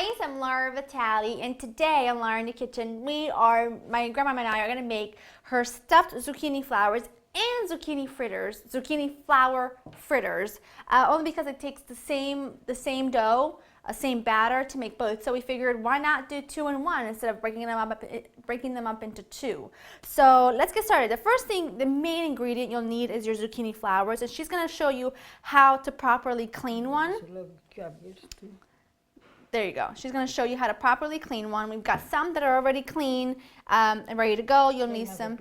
guys, I'm Laura Vitale, and today on Laura in the Kitchen, my grandma and I are going to make her stuffed zucchini flowers and zucchini fritters, zucchini flower fritters, only because it takes the same dough, same batter to make both. So we figured, why not do 2 in 1 instead of breaking them up into 2. So let's get started. The first thing, the main ingredient you'll need is your zucchini flowers, and she's going to show you how to properly clean one. There you go. She's going to show you how to properly clean one. We've got some that are already clean and ready to go. You'll need some.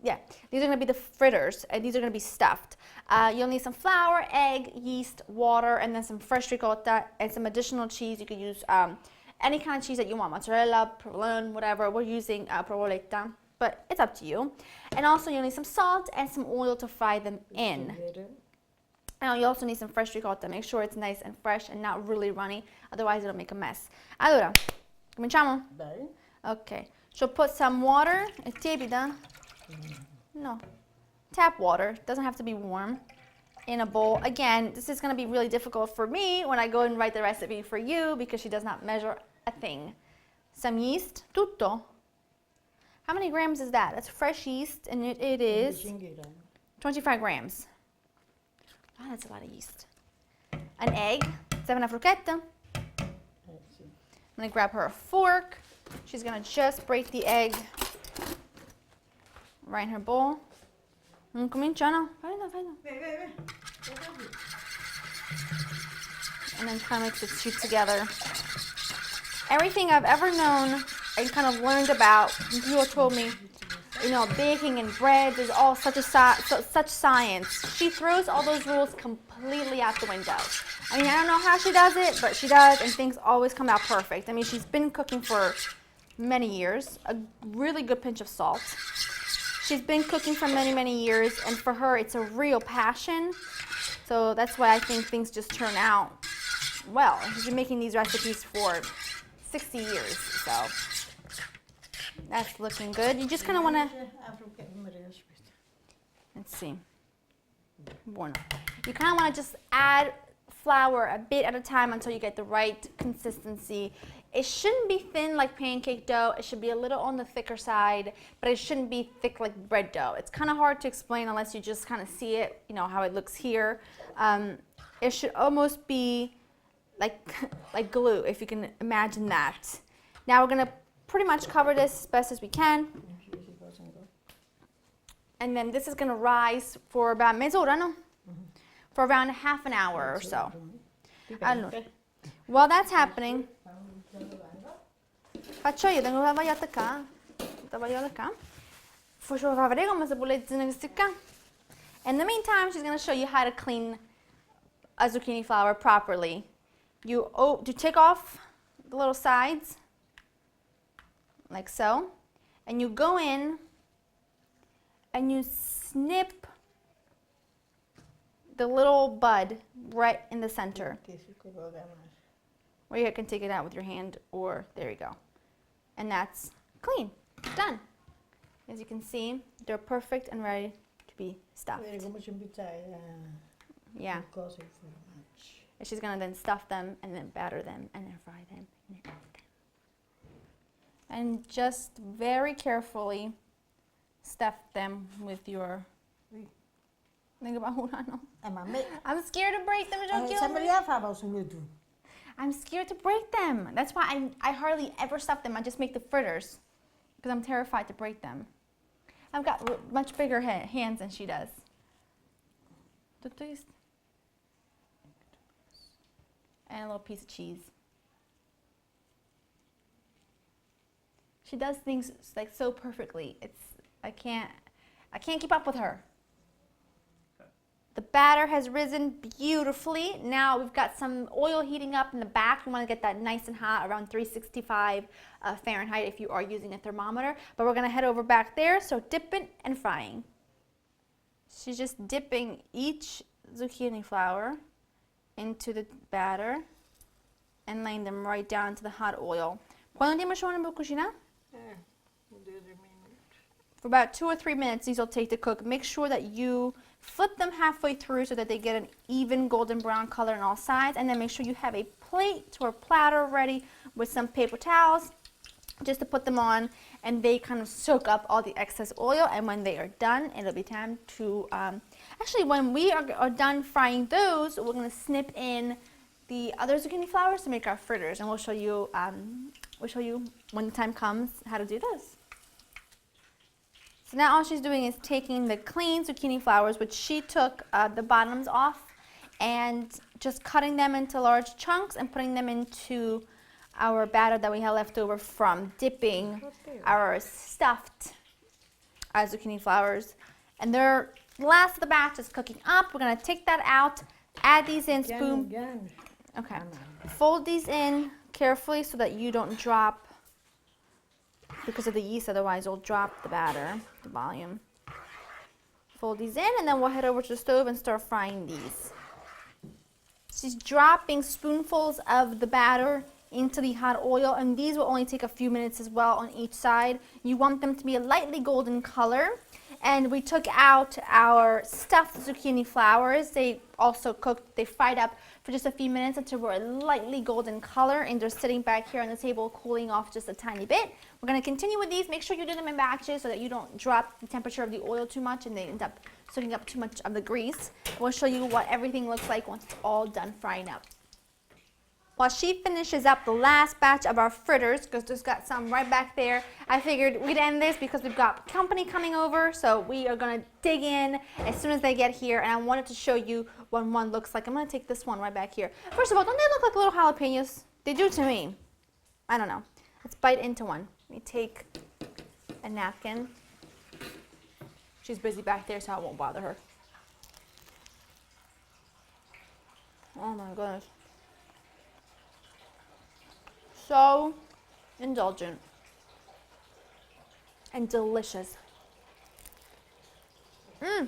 Yeah, these are going to be the fritters, and these are going to be stuffed. You'll need some flour, egg, yeast, water, and then some fresh ricotta and some additional cheese. You could use any kind of cheese that you want, mozzarella, provolone, whatever. We're using provoletta, but it's up to you. And also you'll need some salt and some oil to fry them in. Now you also need some fresh ricotta. Make sure it's nice and fresh and not really runny, otherwise it'll make a mess. Allora, cominciamo? Dai. Okay, she'll put some water. È tiepida? No. Tap water, doesn't have to be warm, in a bowl. Again, this is going to be really difficult for me when I go and write the recipe for you because she does not measure a thing. Some yeast, tutto. How many grams is that? That's fresh yeast, and it is 25 grams. Wow, that's a lot of yeast. An egg, serve una forchetta. I'm going to grab her a fork. She's going to just break the egg right in her bowl. Comincia, no? Fallo. And then kind of mix the two together. Everything I've ever known and kind of learned about, people told me, you know, baking and bread is all such science. She throws all those rules completely out the window. I mean, I don't know how she does it, but she does, and things always come out perfect. I mean, she's been cooking for many years. A really good pinch of salt. She's been cooking for many, many years, and for her, it's a real passion. So that's why I think things just turn out well. She's been making these recipes for 60 years, so that's looking good. You just kind of want to, let's see. Bueno. You kind of want to just add flour a bit at a time until you get the right consistency. It shouldn't be thin like pancake dough. It should be a little on the thicker side, but it shouldn't be thick like bread dough. It's kind of hard to explain unless you just kind of see it, you know, how it looks here. It should almost be like glue, if you can imagine that. Now we're going to pretty much cover this as best as we can. And then this is going to rise for about mezz'ora, no? For around half an hour or so. Allora, while that's happening, faccio io, tengo la tagliata qua, tagliata qua. Faccio vedere come si pulizzano questi qua. In the meantime, she's going to show you how to clean a zucchini flower properly. You take off the little sides, like so, and you go in and you snip the little bud right in the center. Or you can take it out with your hand, or there you go. And that's clean, done. As you can see, they're perfect and ready to be stuffed. Yeah. And she's gonna then stuff them and then batter them and then fry them and then eat them. And just very carefully stuff them with your. I'm scared to break them. I'm scared to break them. That's why I hardly ever stuff them. I just make the fritters because I'm terrified to break them. I've got much bigger hands than she does. And a little piece of cheese. She does things like so perfectly. I can't keep up with her. The batter has risen beautifully. Now we've got some oil heating up in the back. You want to get that nice and hot, around 365 Fahrenheit if you are using a thermometer. But we're going to head over back there, so dipping and frying. She's just dipping each zucchini flower into the batter and laying them right down into the hot oil. Quando andiamo a cucina? For about 2 or 3 minutes, these will take to cook. Make sure that you flip them halfway through so that they get an even golden brown color on all sides, and then make sure you have a plate or platter ready with some paper towels just to put them on, and they kind of soak up all the excess oil. And when they are done, it'll be time to, actually when we are done frying those, we're going to snip in the other zucchini flowers to make our fritters, and we'll show you when the time comes how to do this. So now all she's doing is taking the clean zucchini flowers, which she took the bottoms off, and just cutting them into large chunks and putting them into our batter that we had left over from dipping our stuffed zucchini flowers. And the last of the batch is cooking up. We're going to take that out, add these in, spoon. Okay. Fold these in carefully so that you don't drop, because of the yeast, otherwise you'll drop the batter, the volume. Fold these in, and then we'll head over to the stove and start frying these. She's dropping spoonfuls of the batter into the hot oil, and these will only take a few minutes as well on each side. You want them to be a lightly golden color. And we took out our stuffed zucchini flowers. They also cooked, they fried up for just a few minutes until we're a lightly golden color, and they're sitting back here on the table cooling off just a tiny bit. We're going to continue with these. Make sure you do them in batches so that you don't drop the temperature of the oil too much and they end up soaking up too much of the grease. We'll show you what everything looks like once it's all done frying up. While she finishes up the last batch of our fritters, because there's got some right back there, I figured we'd end this because we've got company coming over, so we are going to dig in as soon as they get here, and I wanted to show you what one looks like. I'm going to take this one right back here. First of all, don't they look like little jalapenos? They do to me. I don't know. Let's bite into one. Let me take a napkin. She's busy back there, so I won't bother her. Oh my goodness. So indulgent and delicious. Oh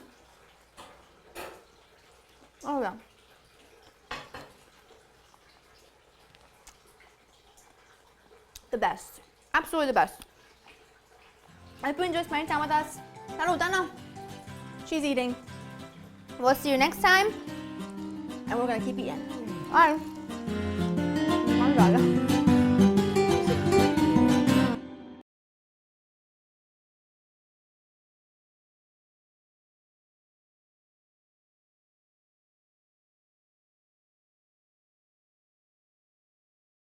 yeah. The best. Absolutely the best. I hope you enjoyed spending time with us. Dana. She's eating. We'll see you next time. And we're gonna keep eating. Bye.